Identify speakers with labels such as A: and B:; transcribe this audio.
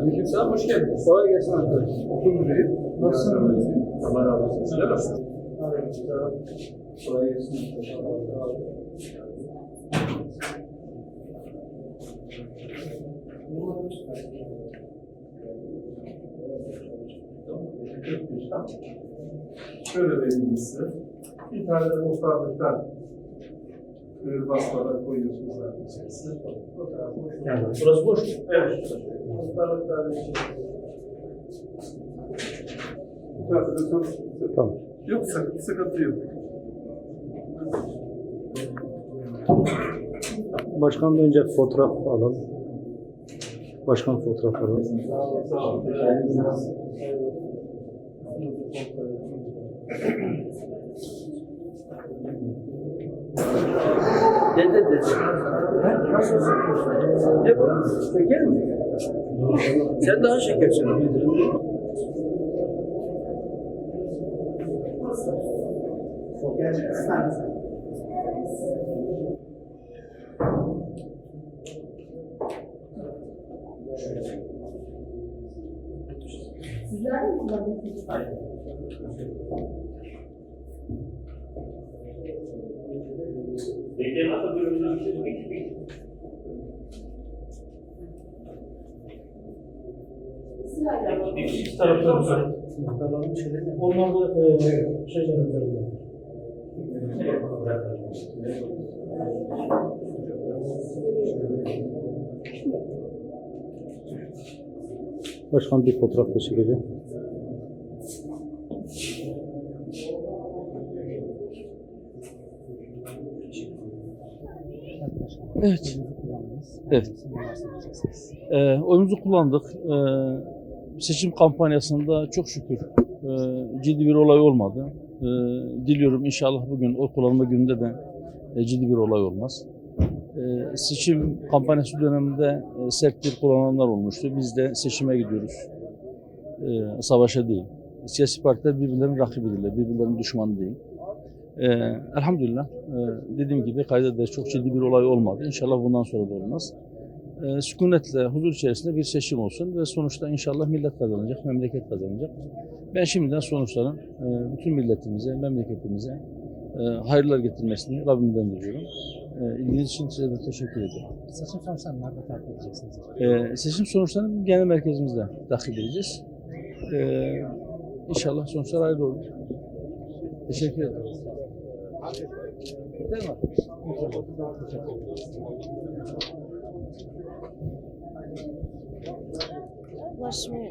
A: Aleykümselam, hoş geldiniz. Kolay gelsin arkadaşlar. Okul müdürüyüm. Nasılsınız? Allah razı olsun. Sizler nasılsınız? Aleykümselam. Kolay gelsin. Şöyle vereyim size. Bir tane de muhtarlıktan basmadan koyuyorsunuz zaten içerisine. Yani burası boş mu? Evet. Muhtarlıktan
B: Tamam.
A: yok, sıkıntı yok.
B: Başkanım önce fotoğraf alalım. Başkan fotoğraf alalım.
A: Sağ olun.
C: Dede. Ne bu? Şeker mi? Sen daha şekersin.
D: Sizler mi kullanıyorsunuz? Sırayla.
A: İki taraftan
E: Onlar da şeyler üzerinde.
B: Başkan bir fotoğraf da çekeceğim.
F: Evet. Evet. Oyumuzu kullandık. Seçim kampanyasında çok şükür ciddi bir olay olmadı. Diliyorum inşallah bugün oy kullanma gününde de ciddi bir olay olmaz. Seçim kampanyası döneminde sert bir kullananlar olmuştu. Biz de seçime gidiyoruz. Savaşa değil. Siyasi partiler birbirlerinin rakibidirler, birbirlerinin düşmanı değil. Elhamdülillah dediğim gibi kaydede çok ciddi bir olay olmadı. İnşallah bundan sonra da olmaz. Sükunetle, huzur içerisinde bir seçim olsun ve sonuçta inşallah millet kazanacak, memleket kazanacak. Ben şimdiden sonuçların bütün milletimize, memleketimize hayırlar getirmesini Rabbimden diliyorum. İlginiz için size de teşekkür ediyorum.
E: Seçim sonuçlarını nerede takip edeceksiniz?
F: Seçim sonuçlarını genel merkezimizde takip edeceğiz. İnşallah sonuçlar hayırlı olur. Teşekkür ederim. Yeter mi?
D: Ulaşmıyor.